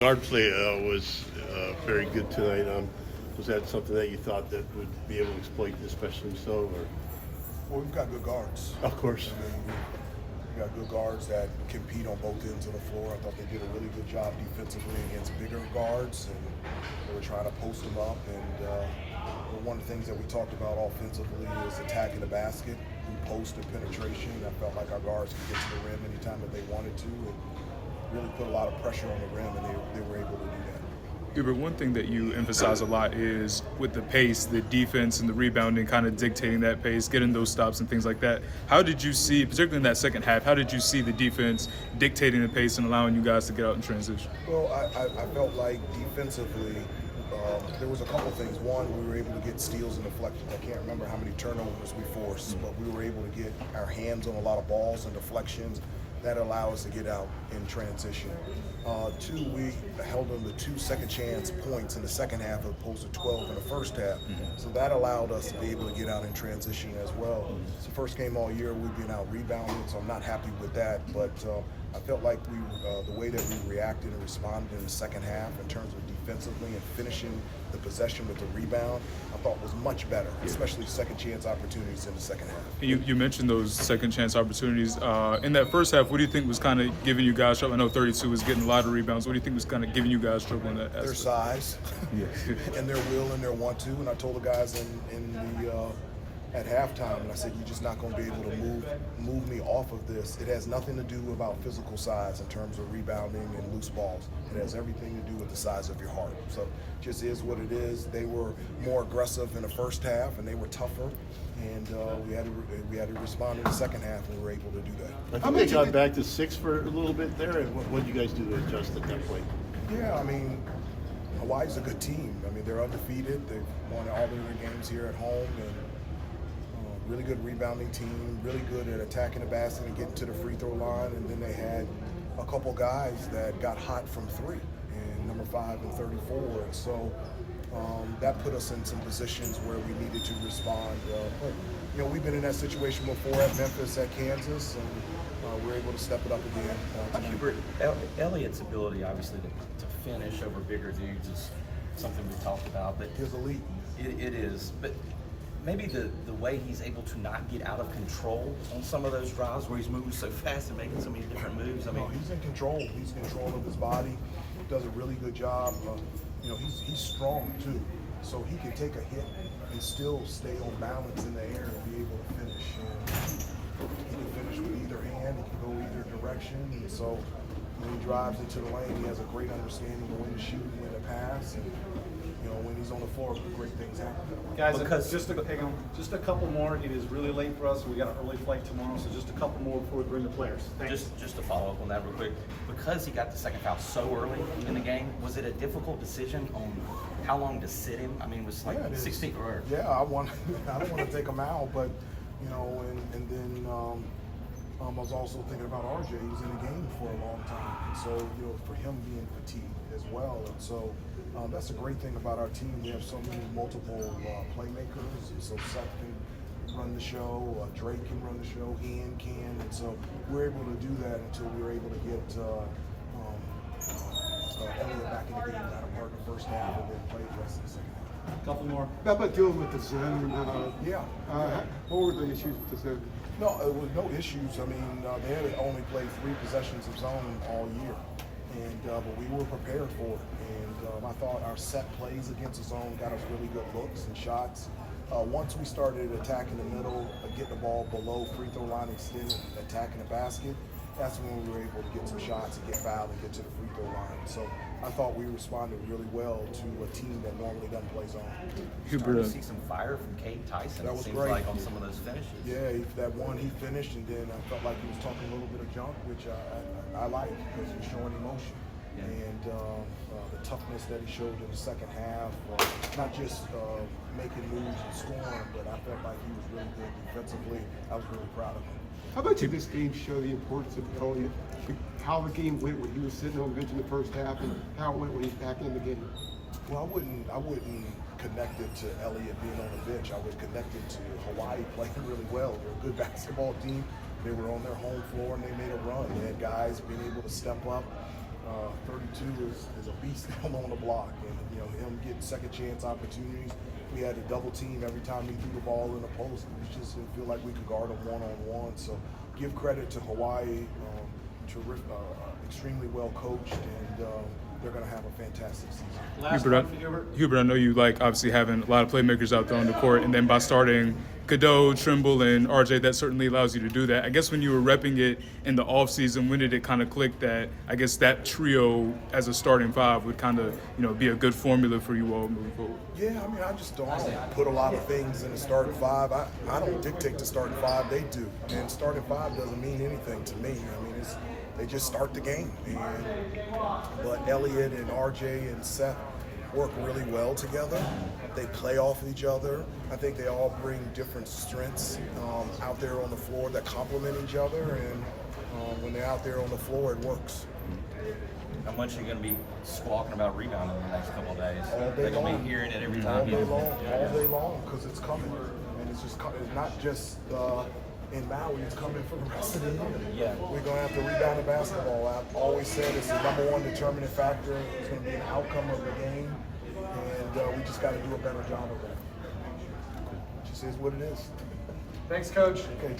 Guard play was very good tonight. Was that something that you thought that would be able to exploit, especially so? Or? Well, we've got good guards. Of course. I mean, we got good guards that compete on both ends of the floor. I thought they did a really good job defensively against bigger guards, and they were trying to post them up. And one of the things that we talked about offensively is attacking the basket through post and penetration. I felt like our guards could get to the rim anytime that they wanted to, and really put a lot of pressure on the rim, and they were able to do that. Hubert, one thing that you emphasize a lot is with the pace, the defense and the rebounding kind of dictating that pace, getting those stops and things like that. How did you see, particularly in that second half, how did you see the defense dictating the pace and allowing you guys to get out in transition? Well, I felt like defensively, there was a couple things. One, we were able to get steals and deflections. I can't remember how many turnovers we forced, but we were able to get our hands on a lot of balls and deflections that allow us to get out in transition. Two, we held them to 2 second chance points in the second half as opposed to 12 in the first half. So that allowed us to be able to get out in transition as well. It's the first game all year we've been out rebounding, so I'm not happy with that. But I felt like the way that we reacted and responded in the second half in terms of defensively and finishing the possession with the rebound, I thought was much better, especially second chance opportunities in the second half. You mentioned those second chance opportunities. In that first half, what do you think was kind of giving you guys trouble? I know 32 was getting a lot of rebounds. What do you think was kind of giving you guys trouble in that aspect? Their size and their will and their want to. And I told the guys at halftime, and I said, you're just not going to be able to move me off of this. It has nothing to do about physical size in terms of rebounding and loose balls. It has everything to do with the size of your heart. So it just is what it is. They were more aggressive in the first half, and they were tougher. And we had to respond in the second half, and we were able to do that. I think they got back to 6 for a little bit there. And what did you guys do to adjust at that point? Yeah, I mean, Hawaii's a good team. I mean, they're undefeated. They've won all their games here at home, and really good rebounding team, really good at attacking the basket and getting to the free throw line. And then they had a couple guys that got hot from three, and number 5 and 34. And so that put us in some positions where we needed to respond. But, you know, we've been in that situation before at Memphis, at Kansas, and we're able to step it up again. Hubert, Elliots' ability, obviously, to finish over bigger dudes is something we talked about. But He's elite. It is. But maybe the way he's able to not get out of control on some of those drives where he's moving so fast and making so many different moves. I mean, no, he's in control. He's in control of his body. Does a really good job. You know, he's strong too, so he can take a hit and still stay on balance in the air and be able to finish. And he can finish with either hand. He can go either direction. And so when he drives into the lane, he has a great understanding of when to shoot and when to pass. And you know, when he's on the floor, great things happen. Guys, hang on, just a couple more. It is really late for us. We got an early flight tomorrow, so just a couple more before we bring the players. Thanks. Just to follow up on that real quick, because he got the second foul so early in the game, was it a difficult decision on how long to sit him? I mean, it was like 16 or yeah, I don't want to take him out, but you know, and then I was also thinking about RJ. He was in the game for a long time, and so you know, for him being fatigued as well, and so. That's a great thing about our team. We have so many multiple playmakers, and so Seth can run the show, Drake can run the show, Ian can, and so we're able to do that until we're able to get Elliott back in the game, not a part of the first half, and then play the rest of the second half. A couple more. How about dealing with the zone? What were the issues with the zone? No, it was no issues. I mean, they had only played 3 possessions of zone all year, and but we were prepared for it. And I thought our set plays against the zone got us really good looks and shots. Once we started attacking the middle, getting the ball below free throw line, extending, attacking the basket, that's when we were able to get some shots and get fouled and get to the free throw line. So I thought we responded really well to a team that normally doesn't play zone. Starting to see some fire from Cade Tyson. That was it seems great. like on some of those finishes. Yeah, that one he finished, and then I felt like he was talking a little bit of junk, which I like because he's showing emotion. Yeah. And the toughness that he showed in the second half, not just making moves and scoring, but I felt like he was really good defensively. I was really proud of him. How about you this game show the importance of Elliott, how the game went when he was sitting on the bench in the first half and how it went when he's back in the game? Well, I wouldn't connect it to Elliott being on the bench. I would connect it to Hawaii playing really well. They're a good basketball team. They were on their home floor and they made a run. They had guys being able to step up. 32 is a beast down on the block, and you know him getting second chance opportunities. We had to double team every time he threw the ball in the post. We just didn't feel like we could guard him one-on-one. So give credit to Hawaii, terrific, extremely well coached, and they're going to have a fantastic season. Last Hubert, one for Hubert. Hubert, I know you like obviously having a lot of playmakers out there on the court, and then by starting Cadeau, Trimble, and RJ, that certainly allows you to do that. I guess when you were repping it in the offseason, when did it kind of click that I guess that trio as a starting five would kind of be a good formula for you all moving forward? Yeah, I mean, I don't put a lot of things in the starting five. I don't dictate the starting five, they do. And starting five doesn't mean anything to me. I mean, they just start the game. But Elliot and RJ and Seth work really well together. They play off each other. I think they all bring different strengths out there on the floor that complement each other. And when they're out there on the floor, it works. How much are you going to be squawking about rebounding in the next couple of days? All day They're going to long. be hearing it every All time. day long, because it's coming. And it's just it's not just in Maui, it's coming for the rest of the year. Yeah. We're going to have to rebound the basketball. I've always said it's the number one determining factor. It's going to be an outcome of the game. And we just got to do a better job of that. It just is what it is. Thanks, Coach. Okay, thank